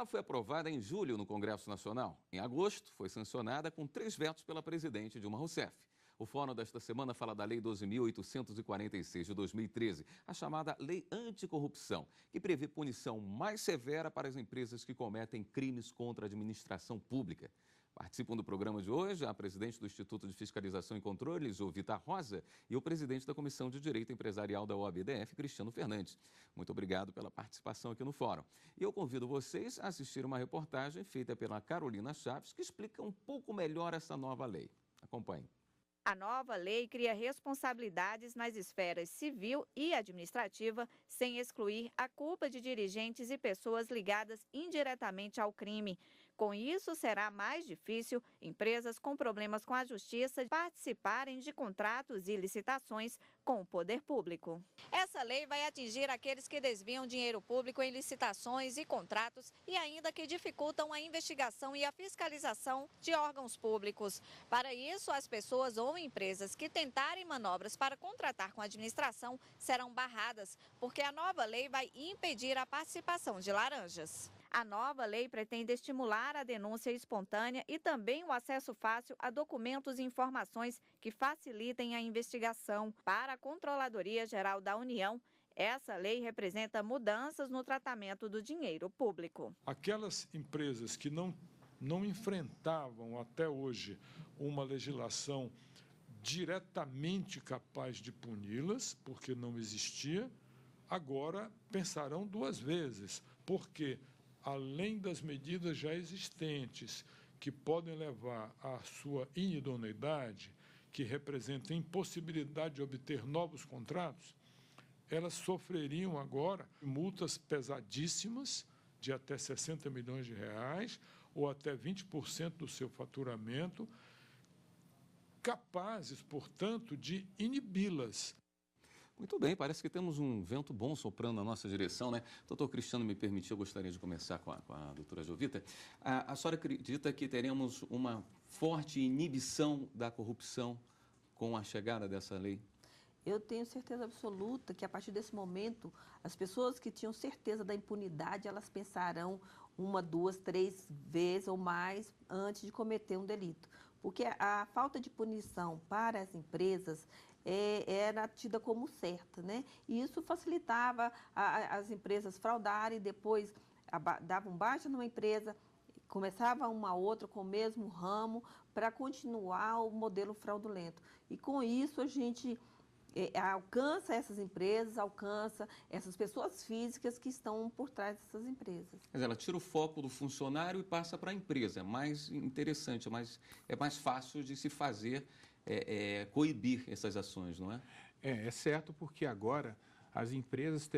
Ela foi aprovada em julho no Congresso Nacional. Em agosto, foi sancionada com 3 vetos pela presidente Dilma Rousseff. O Fórum desta semana fala da Lei 12.846 de 2013, a chamada Lei Anticorrupção, que prevê punição mais severa para as empresas que cometem crimes contra a administração pública. Participam do programa de hoje a presidente do Instituto de Fiscalização e Controle, Jovita Rosa, e o presidente da Comissão de Direito Empresarial da OAB-DF, Cristiano Fernandes. Muito obrigado pela participação aqui no Fórum. E eu convido vocês a assistir uma reportagem feita pela Carolina Chaves, que explica um pouco melhor essa nova lei. Acompanhe. A nova lei cria responsabilidades nas esferas civil e administrativa, sem excluir a culpa de dirigentes e pessoas ligadas indiretamente ao crime. Com isso, será mais difícil empresas com problemas com a justiça participarem de contratos e licitações com o poder público. Essa lei vai atingir aqueles que desviam dinheiro público em licitações e contratos e ainda que dificultam a investigação e a fiscalização de órgãos públicos. Para isso, as pessoas ou empresas que tentarem manobras para contratar com a administração serão barradas, porque a nova lei vai impedir a participação de laranjas. A nova lei pretende estimular a denúncia espontânea e também o acesso fácil a documentos e informações que facilitem a investigação. Para a Controladoria Geral da União, essa lei representa mudanças no tratamento do dinheiro público. Aquelas empresas que não enfrentavam até hoje uma legislação diretamente capaz de puni-las, porque não existia, agora pensarão 2 vezes, porque além das medidas já existentes, que podem levar à sua inidoneidade, que representam impossibilidade de obter novos contratos, elas sofreriam agora multas pesadíssimas, de até 60 milhões de reais, ou até 20% do seu faturamento, capazes, portanto, de inibi-las. Muito bem, parece que temos um vento bom soprando na nossa direção, né? Doutor Cristiano, me permitiu, eu gostaria de começar com a doutora Jovita. A senhora acredita que teremos uma forte inibição da corrupção com a chegada dessa lei? Eu tenho certeza absoluta que, a partir desse momento, as pessoas que tinham certeza da impunidade, elas pensarão 1, 2, 3 vezes ou mais antes de cometer um delito. Porque a falta de punição para as empresas era tida como certa, né? E isso facilitava as empresas fraudarem, depois davam baixa numa empresa, começava uma outra com o mesmo ramo para continuar o modelo fraudulento. E com isso a gente alcança essas empresas, alcança essas pessoas físicas que estão por trás dessas empresas. Mas ela tira o foco do funcionário e passa para a empresa. É mais interessante, é mais fácil de se fazer, coibir essas ações, não é? É certo, porque agora as empresas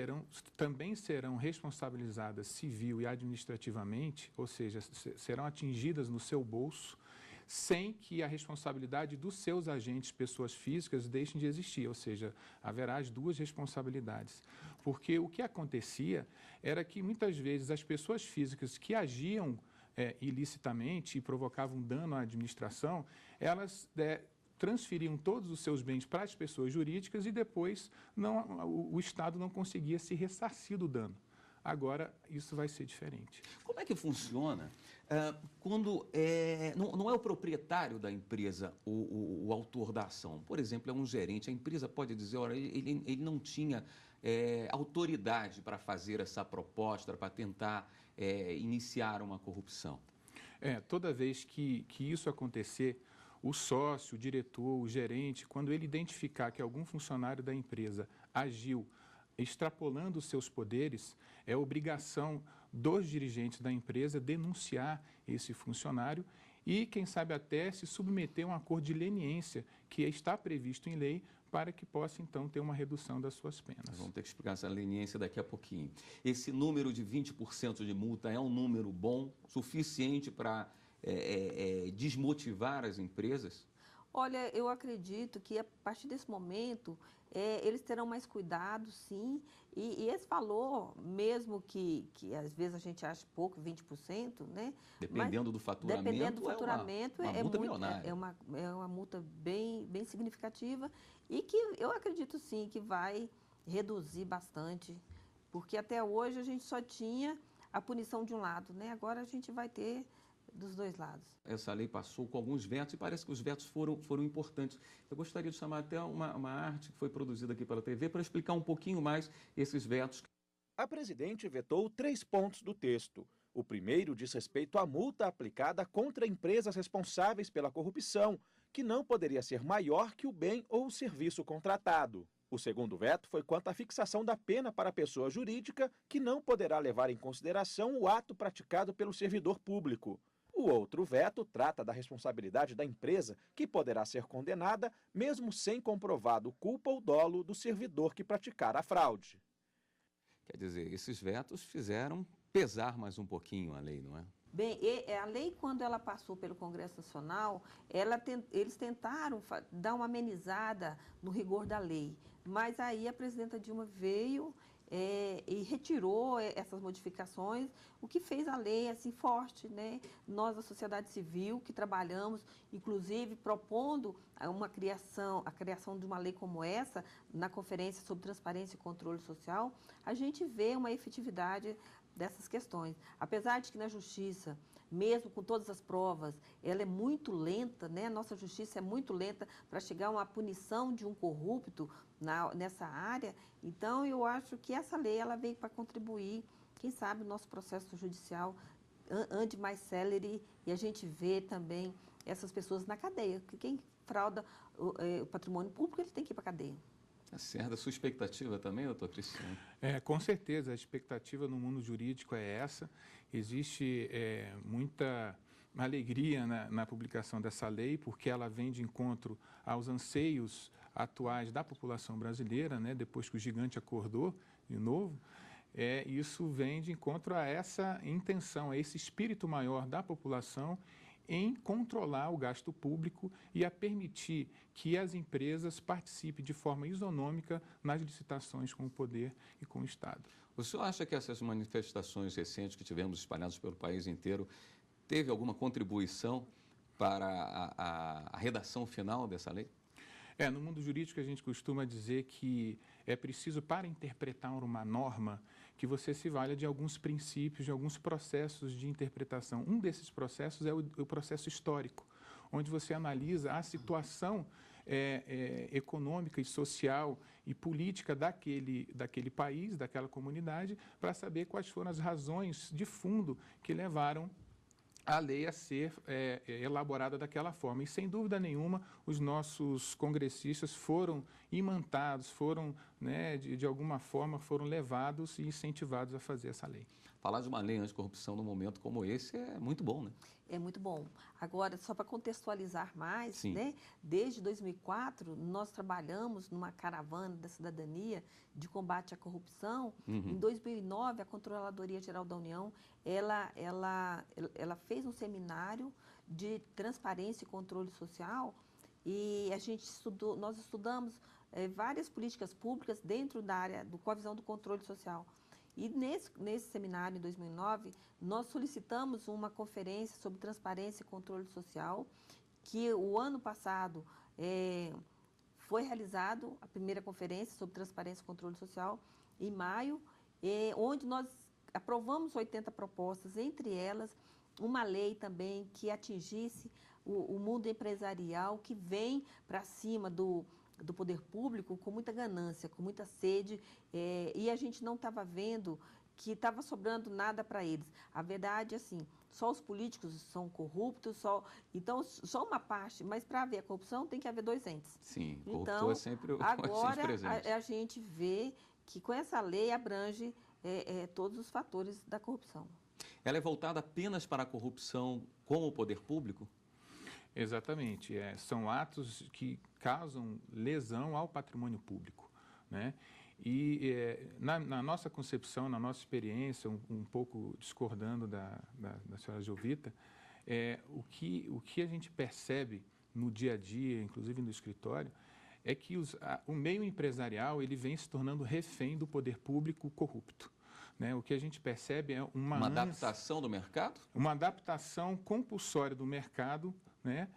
também serão responsabilizadas civil e administrativamente, ou seja, serão atingidas no seu bolso, sem que a responsabilidade dos seus agentes, pessoas físicas, deixem de existir, ou seja, haverá as 2 responsabilidades. Porque o que acontecia era que muitas vezes as pessoas físicas que agiam ilicitamente e provocavam dano à administração, elas transferiam todos os seus bens para as pessoas jurídicas e depois o Estado não conseguia se ressarcir do dano. Agora, isso vai ser diferente. Como é que funciona quando não é o proprietário da empresa o autor da ação? Por exemplo, é um gerente, a empresa pode dizer, olha, ele não tinha autoridade para fazer essa proposta, para tentar iniciar uma corrupção. Toda vez que isso acontecer, o sócio, o diretor, o gerente, quando ele identificar que algum funcionário da empresa agiu extrapolando os seus poderes, é obrigação dos dirigentes da empresa denunciar esse funcionário e, quem sabe, até se submeter a um acordo de leniência que está previsto em lei para que possa, então, ter uma redução das suas penas. Nós vamos ter que explicar essa leniência daqui a pouquinho. Esse número de 20% de multa é um número bom, suficiente para desmotivar as empresas? Olha, eu acredito que a partir desse momento eles terão mais cuidado, sim, e esse valor, mesmo que às vezes a gente acha pouco, 20%, né? Dependendo do faturamento, dependendo do faturamento, uma multa milionária. É uma multa bem significativa e que eu acredito, sim, que vai reduzir bastante, porque até hoje a gente só tinha a punição de um lado, né? Agora a gente vai ter dos dois lados. Essa lei passou com alguns vetos e parece que os vetos foram importantes. Eu gostaria de chamar até uma arte que foi produzida aqui pela TV para explicar um pouquinho mais esses vetos. A presidente vetou 3 pontos do texto. O primeiro diz respeito à multa aplicada contra empresas responsáveis pela corrupção, que não poderia ser maior que o bem ou o serviço contratado. O segundo veto foi quanto à fixação da pena para a pessoa jurídica, que não poderá levar em consideração o ato praticado pelo servidor público. O outro veto trata da responsabilidade da empresa, que poderá ser condenada mesmo sem comprovado culpa ou dolo do servidor que praticar a fraude. Quer dizer, esses vetos fizeram pesar mais um pouquinho a lei, não é? Bem, a lei, quando ela passou pelo Congresso Nacional, eles tentaram dar uma amenizada no rigor da lei, mas aí a presidenta Dilma veio e retirou essas modificações, o que fez a lei assim forte, né? Nós, da sociedade civil, que trabalhamos, inclusive propondo a criação de uma lei como essa, na Conferência sobre Transparência e Controle Social, a gente vê uma efetividade dessas questões. Apesar de que na justiça, mesmo com todas as provas, ela é muito lenta, né? Nossa justiça é muito lenta para chegar a uma punição de um corrupto nessa área. Então, eu acho que essa lei ela veio para contribuir. Quem sabe o nosso processo judicial ande mais célere e a gente vê também essas pessoas na cadeia. Porque quem frauda o patrimônio público, ele tem que ir para a cadeia. Tá certo. A sua expectativa também, doutor Cristiano? Com certeza, a expectativa no mundo jurídico é essa. Existe muita alegria na publicação dessa lei, porque ela vem de encontro aos anseios atuais da população brasileira, né, depois que o gigante acordou de novo. Isso vem de encontro a essa intenção, a esse espírito maior da população em controlar o gasto público e a permitir que as empresas participem de forma isonômica nas licitações com o poder e com o Estado. O senhor acha que essas manifestações recentes que tivemos espalhadas pelo país inteiro teve alguma contribuição para a redação final dessa lei? No mundo jurídico a gente costuma dizer que é preciso, para interpretar uma norma, que você se valha de alguns princípios, de alguns processos de interpretação. Um desses processos é o processo histórico, onde você analisa a situação econômica e social e política daquele país, daquela comunidade, para saber quais foram as razões de fundo que levaram a lei a ser elaborada daquela forma. E, sem dúvida nenhuma, os nossos congressistas foram imantados, foram, de alguma forma, foram levados e incentivados a fazer essa lei. Falar de uma lei anticorrupção num momento como esse é muito bom, né? É muito bom. Agora, só para contextualizar mais, Sim. né? Desde 2004, nós trabalhamos numa caravana da cidadania de combate à corrupção. Em 2009, a Controladoria Geral da União, ela fez um seminário de transparência e controle social e nós estudamos várias políticas públicas dentro da área com a visão do controle social. E nesse seminário, em 2009, nós solicitamos uma conferência sobre transparência e controle social, que o ano passado foi realizado a primeira conferência sobre transparência e controle social, em maio, onde nós aprovamos 80 propostas, entre elas uma lei também que atingisse o mundo empresarial, que vem para cima do poder público com muita ganância, com muita sede, e a gente não estava vendo que estava sobrando nada para eles. A verdade, assim, só os políticos são corruptos, então só uma parte, mas para haver a corrupção tem que haver dois entes. Sim, corruptor então, é sempre o agora presente. a gente vê que com essa lei abrange todos os fatores da corrupção. Ela é voltada apenas para a corrupção com o poder público? Exatamente. São atos que causam lesão ao patrimônio público, né? E na nossa concepção, na nossa experiência, um pouco discordando da senhora Jovita, o que a gente percebe no dia a dia, inclusive no escritório, é que o meio empresarial ele vem se tornando refém do poder público corrupto. Né? O que a gente percebe é uma adaptação do mercado? Uma adaptação compulsória do mercado, né,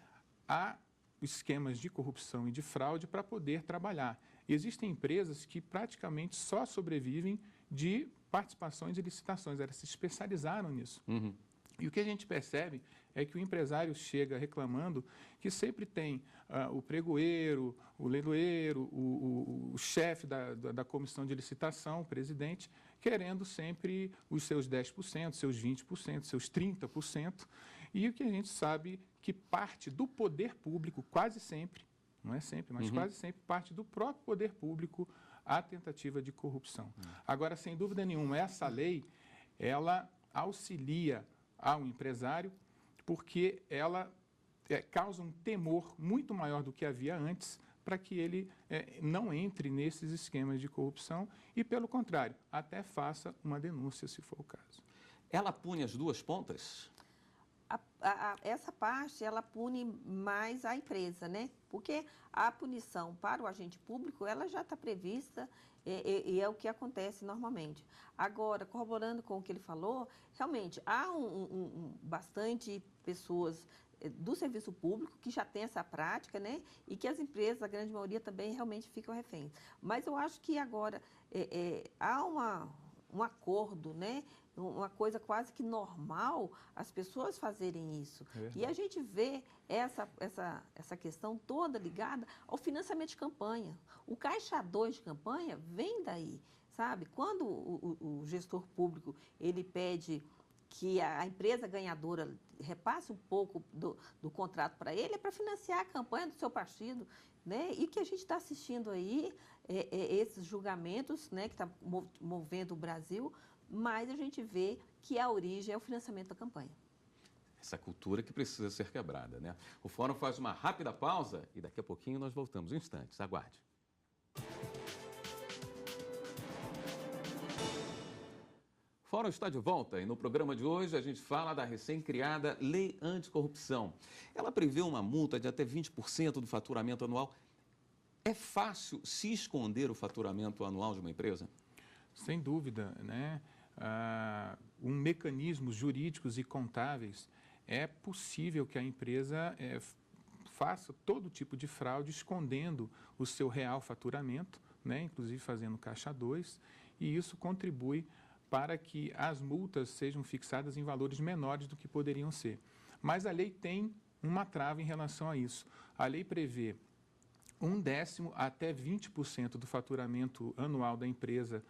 a esquemas de corrupção e de fraude para poder trabalhar. E existem empresas que praticamente só sobrevivem de participações e licitações, elas se especializaram nisso. Uhum. E o que a gente percebe é que o empresário chega reclamando que sempre tem o pregoeiro, o leiloeiro, o chefe da comissão de licitação, o presidente, querendo sempre os seus 10%, seus 20%, seus 30%. E o que a gente sabe que parte do poder público, quase sempre, não é sempre, mas quase sempre, parte do próprio poder público a tentativa de corrupção. Agora, sem dúvida nenhuma, essa lei, ela auxilia ao empresário, porque ela causa um temor muito maior do que havia antes para que ele não entre nesses esquemas de corrupção e, pelo contrário, até faça uma denúncia, se for o caso. Ela pune as duas pontas? Essa parte, ela pune mais a empresa, né? Porque a punição para o agente público, ela já está prevista e é o que acontece normalmente. Agora, corroborando com o que ele falou, realmente, há bastante pessoas do serviço público que já tem essa prática, né? E que as empresas, a grande maioria, também realmente ficam reféns. Mas eu acho que agora há um acordo, né? Uma coisa quase que normal as pessoas fazerem isso. E a gente vê essa questão toda ligada ao financiamento de campanha. O Caixa 2 de campanha vem daí, sabe? Quando o gestor público ele pede que a empresa ganhadora repasse um pouco do contrato para ele, é para financiar a campanha do seu partido, né? E que a gente está assistindo aí, esses julgamentos, né, que está movendo o Brasil, mas a gente vê que a origem é o financiamento da campanha. Essa cultura que precisa ser quebrada, né? O Fórum faz uma rápida pausa e daqui a pouquinho nós voltamos. Instantes, aguarde. O Fórum está de volta e no programa de hoje a gente fala da recém-criada Lei Anticorrupção. Ela prevê uma multa de até 20% do faturamento anual. É fácil se esconder o faturamento anual de uma empresa? Sem dúvida, né? Mecanismos jurídicos e contábeis, é possível que a empresa faça todo tipo de fraude escondendo o seu real faturamento, né? Inclusive fazendo Caixa 2, e isso contribui para que as multas sejam fixadas em valores menores do que poderiam ser. Mas a lei tem uma trava em relação a isso. A lei prevê 1/10 até 20% do faturamento anual da empresa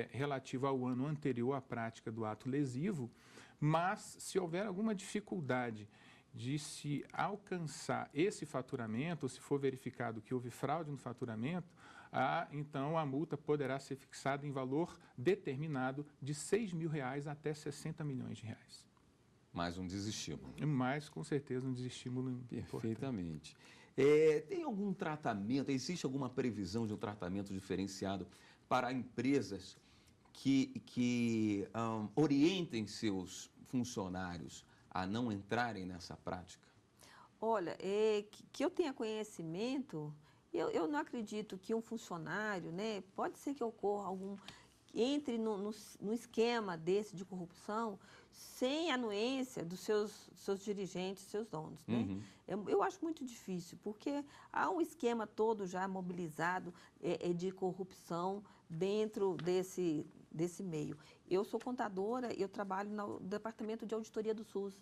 relativo ao ano anterior à prática do ato lesivo, mas se houver alguma dificuldade de se alcançar esse faturamento, ou se for verificado que houve fraude no faturamento, então a multa poderá ser fixada em valor determinado de R$ 6.000 até R$ 60 milhões. Mais um desestímulo. Mas, com certeza, um desestímulo importante. Perfeitamente. Tem algum tratamento, existe alguma previsão de um tratamento diferenciado para empresas que orientem seus funcionários a não entrarem nessa prática? Olha, que eu tenha conhecimento, eu não acredito que um funcionário, né, pode ser que ocorra entre no esquema desse de corrupção sem anuência dos seus dirigentes, seus donos, né? Eu acho muito difícil, porque há um esquema todo já mobilizado de corrupção dentro desse meio. Eu sou contadora, eu trabalho no Departamento de Auditoria do SUS.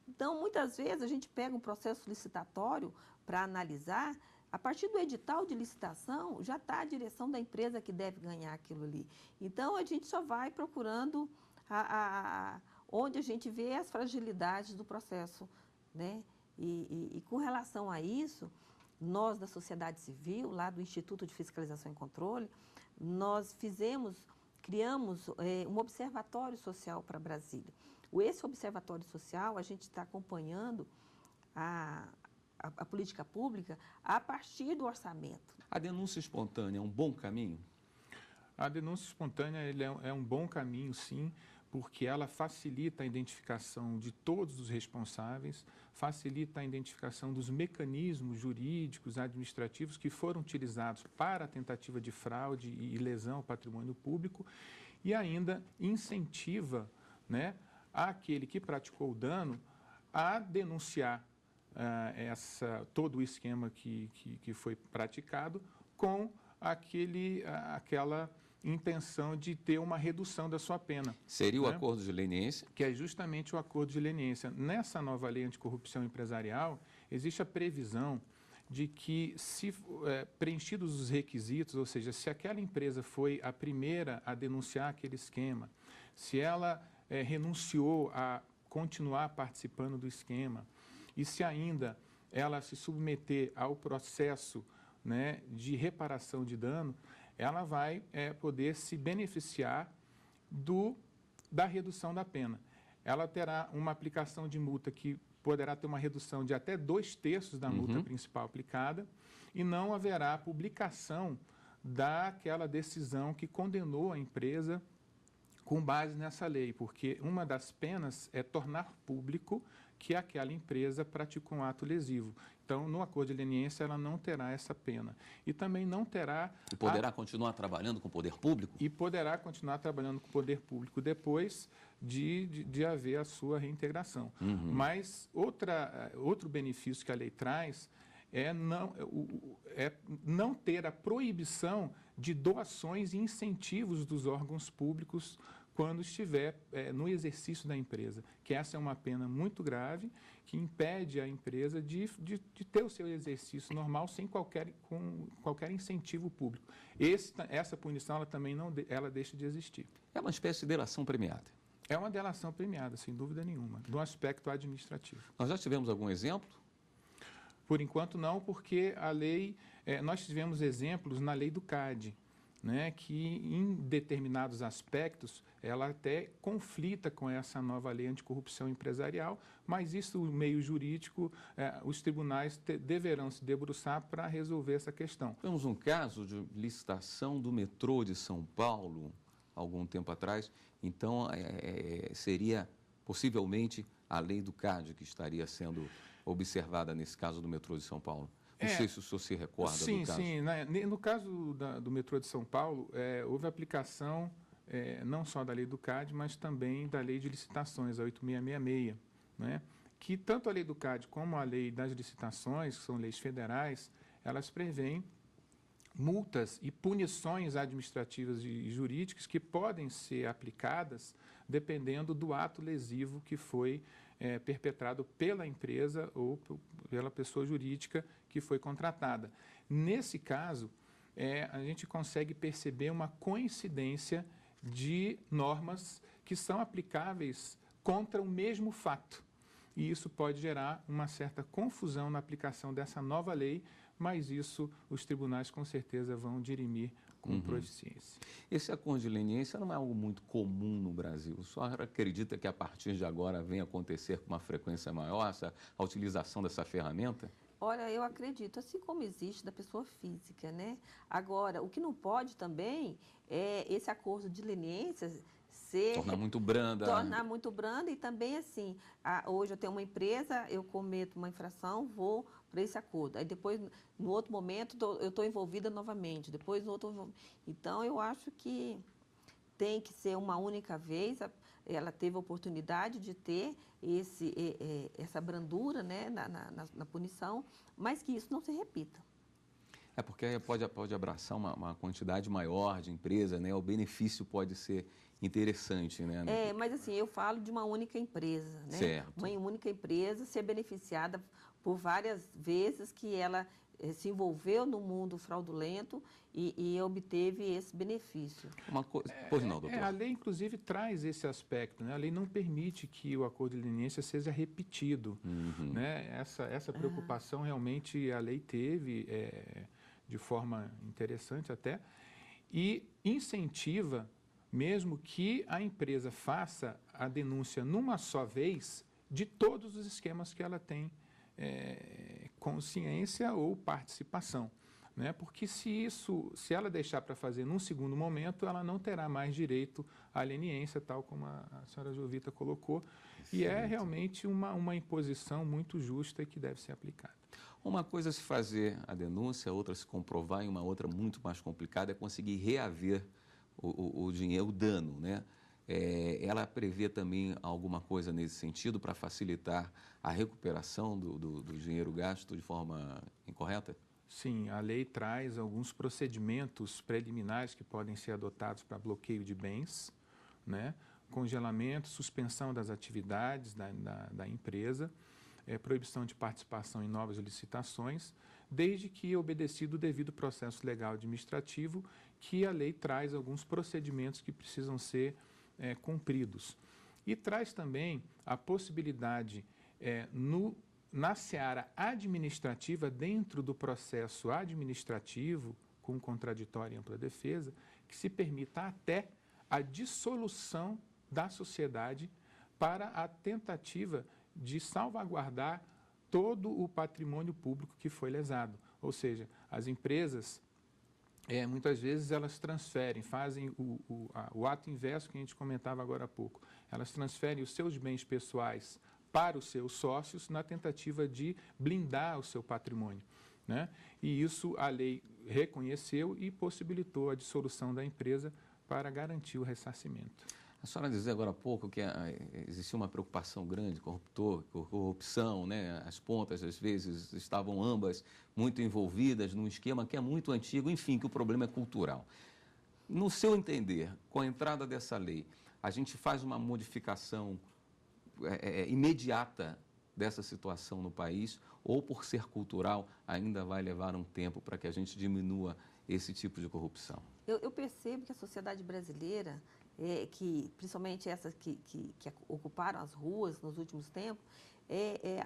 Então, muitas vezes, a gente pega um processo licitatório para analisar. A partir do edital de licitação, já está a direção da empresa que deve ganhar aquilo ali. Então, a gente só vai procurando onde a gente vê as fragilidades do processo, né? E com relação a isso, nós da sociedade civil, lá do Instituto de Fiscalização e Controle, nós criamos um observatório social para Brasília. Esse observatório social, a gente está acompanhando a política pública a partir do orçamento. A denúncia espontânea é um bom caminho? A denúncia espontânea é um bom caminho, sim, porque ela facilita a identificação de todos os responsáveis, facilita a identificação dos mecanismos jurídicos, administrativos que foram utilizados para a tentativa de fraude e lesão ao patrimônio público e ainda incentiva, né, aquele que praticou o dano a denunciar todo o esquema que foi praticado com aquela intenção de ter uma redução da sua pena. Seria o né? acordo de leniência? Que é justamente o acordo de leniência. Nessa nova lei anticorrupção empresarial, existe a previsão de que, se preenchidos os requisitos, ou seja, se aquela empresa foi a primeira a denunciar aquele esquema, se ela renunciou a continuar participando do esquema e se ainda ela se submeter ao processo, né, de reparação de dano, ela vai poder se beneficiar da redução da pena. Ela terá uma aplicação de multa que poderá ter uma redução de até 2/3 da multa principal aplicada e não haverá publicação daquela decisão que condenou a empresa com base nessa lei, porque uma das penas é tornar público que aquela empresa praticou um ato lesivo. Então, no acordo de leniência, ela não terá essa pena. E também não terá... E poderá continuar trabalhando com o poder público? E poderá continuar trabalhando com o poder público depois de haver a sua reintegração. Mas outro benefício que a lei traz é não ter a proibição de doações e incentivos dos órgãos públicos quando estiver no exercício da empresa, que essa é uma pena muito grave, que impede a empresa de ter o seu exercício normal com qualquer incentivo público. Essa punição ela também ela deixa de existir. É uma espécie de delação premiada. É uma delação premiada, sem dúvida nenhuma, do aspecto administrativo. Nós já tivemos algum exemplo? Por enquanto não, porque a lei, nós tivemos exemplos na lei do CAD, né, que em determinados aspectos ela até conflita com essa nova lei anticorrupção empresarial, mas isso, o meio jurídico, os tribunais deverão se debruçar para resolver essa questão. Temos um caso de licitação do metrô de São Paulo, algum tempo atrás, então seria possivelmente a lei do CAD que estaria sendo observada nesse caso do metrô de São Paulo. Não sei se o senhor se recorda do caso. Sim. No caso do metrô de São Paulo, houve aplicação não só da lei do CAD, mas também da lei de licitações, a 8666, né? Que tanto a lei do CAD como a lei das licitações, que são leis federais, elas prevêem multas e punições administrativas e jurídicas que podem ser aplicadas dependendo do ato lesivo que foi perpetrado pela empresa ou pela pessoa jurídica que foi contratada. Nesse caso, a gente consegue perceber uma coincidência de normas que são aplicáveis contra o mesmo fato. E isso pode gerar uma certa confusão na aplicação dessa nova lei, mas isso os tribunais com certeza vão dirimir com proficiência. Esse acordo de leniência não é algo muito comum no Brasil. O senhor acredita que a partir de agora venha acontecer com uma frequência maior a utilização dessa ferramenta? Olha, eu acredito, assim como existe da pessoa física, né? Agora, o que não pode também é esse acordo de leniência tornar muito branda. Tornar muito branda e também assim, hoje eu tenho uma empresa, eu cometo uma infração, vou para esse acordo. Aí depois, no outro momento, eu estou envolvida novamente. Depois, no outro... Então, eu acho que tem que ser uma única vez. Ela teve a oportunidade de ter essa brandura, né, na punição, mas que isso não se repita. É porque pode abraçar uma quantidade maior de empresa, né? O benefício pode ser interessante, né? Mas assim, eu falo de uma única empresa, né? Certo. Uma única empresa ser beneficiada por várias vezes que ela se envolveu no mundo fraudulento e obteve esse benefício. Pois não, doutor. A lei, inclusive, traz esse aspecto, né? A lei não permite que o acordo de leniência seja repetido. Né? Essa preocupação realmente a lei teve de forma interessante até e incentiva mesmo que a empresa faça a denúncia numa só vez de todos os esquemas que ela tem consciência ou participação, né? Porque se ela deixar para fazer num segundo momento, ela não terá mais direito à leniência, tal como a senhora Jovita colocou, e é realmente uma imposição muito justa e que deve ser aplicada. Uma coisa é se fazer a denúncia, outra se comprovar, e uma outra muito mais complicada é conseguir reaver o dinheiro, o dano, né? Ela prevê também alguma coisa nesse sentido para facilitar a recuperação do dinheiro gasto de forma incorreta? Sim, a lei traz alguns procedimentos preliminares que podem ser adotados para bloqueio de bens, né? Congelamento, suspensão das atividades da empresa, proibição de participação em novas licitações, desde que obedecido o devido processo legal administrativo, que a lei traz alguns procedimentos que precisam ser cumpridos. E traz também a possibilidade, na seara administrativa, dentro do processo administrativo, com contraditória e ampla defesa, que se permita até a dissolução da sociedade para a tentativa de salvaguardar todo o patrimônio público que foi lesado. Ou seja, as empresas, muitas vezes, elas transferem, fazem o ato inverso que a gente comentava agora há pouco. Elas transferem os seus bens pessoais para os seus sócios na tentativa de blindar o seu patrimônio, né? E isso a lei reconheceu e possibilitou a dissolução da empresa para garantir o ressarcimento. A senhora dizia agora há pouco que existia uma preocupação grande com corrupção, né? As pontas, às vezes, estavam ambas muito envolvidas num esquema que é muito antigo, enfim, que o problema é cultural. No seu entender, com a entrada dessa lei, a gente faz uma modificação imediata dessa situação no país, ou por ser cultural, ainda vai levar um tempo para que a gente diminua esse tipo de corrupção? Eu percebo que a sociedade brasileira, principalmente essas que ocuparam as ruas nos últimos tempos,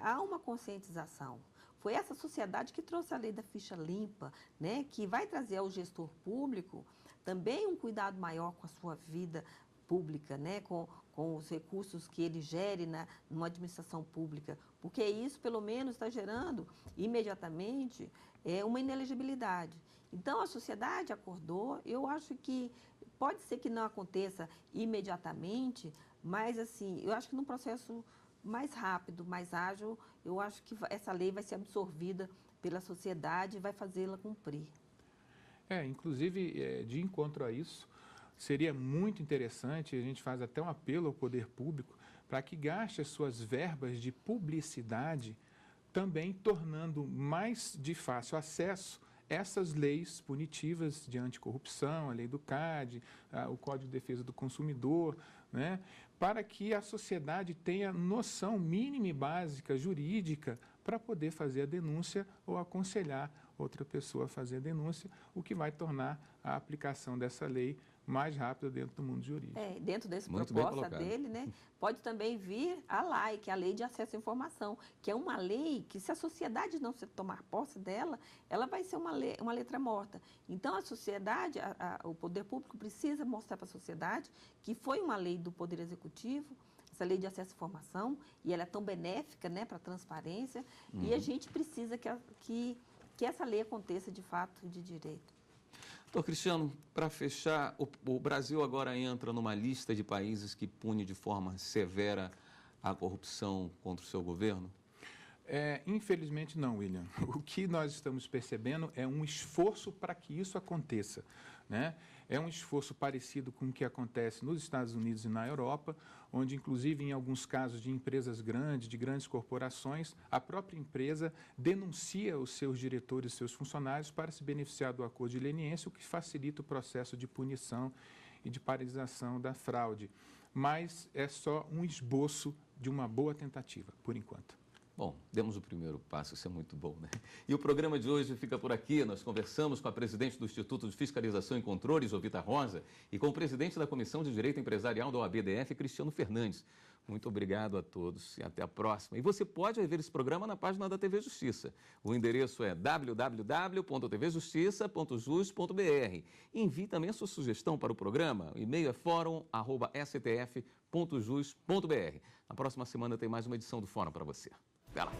há uma conscientização. Foi essa sociedade que trouxe a lei da ficha limpa, né, que vai trazer ao gestor público também um cuidado maior com a sua vida pública, né, com os recursos que ele gere numa administração pública, porque isso, pelo menos, está gerando imediatamente uma inelegibilidade. Então, a sociedade acordou. Eu acho que pode ser que não aconteça imediatamente, mas, assim, eu acho que num processo mais rápido, mais ágil, eu acho que essa lei vai ser absorvida pela sociedade e vai fazê-la cumprir. Inclusive, de encontro a isso, seria muito interessante, a gente faz até um apelo ao poder público, para que gaste as suas verbas de publicidade, também tornando mais de fácil acesso essas leis punitivas de anticorrupção, a lei do CAD, o Código de Defesa do Consumidor, né, para que a sociedade tenha noção mínima e básica jurídica para poder fazer a denúncia ou aconselhar outra pessoa a fazer a denúncia, o que vai tornar a aplicação dessa lei mais rápida dentro do mundo jurídico. Dentro dessa proposta dele, né, pode também vir a LAI, que é a Lei de Acesso à Informação, que é uma lei que, se a sociedade não se tomar posse dela, ela vai ser uma letra morta. Então, a sociedade, o poder público precisa mostrar para a sociedade que foi uma lei do Poder Executivo, essa Lei de Acesso à Informação, e ela é tão benéfica, né, para a transparência, e a gente precisa que essa lei aconteça de fato de direito. Doutor Cristiano, para fechar, o Brasil agora entra numa lista de países que pune de forma severa a corrupção contra o seu governo? Infelizmente não, William. O que nós estamos percebendo é um esforço para que isso aconteça, né? É um esforço parecido com o que acontece nos Estados Unidos e na Europa, onde, inclusive, em alguns casos de empresas grandes, de grandes corporações, a própria empresa denuncia os seus diretores e seus funcionários para se beneficiar do acordo de leniência, o que facilita o processo de punição e de paralisação da fraude. Mas é só um esboço de uma boa tentativa, por enquanto. Bom, demos o primeiro passo, isso é muito bom, né? E o programa de hoje fica por aqui. Nós conversamos com a presidente do Instituto de Fiscalização e Controle, Jovita Rosa, e com o presidente da Comissão de Direito Empresarial da OAB-DF, Cristiano Fernandes. Muito obrigado a todos e até a próxima. E você pode rever esse programa na página da TV Justiça. O endereço é www.tvjustiça.jus.br. Envie também a sua sugestão para o programa. O e-mail é fórum@stf.jus.br. Na próxima semana tem mais uma edição do Fórum para você. Até lá.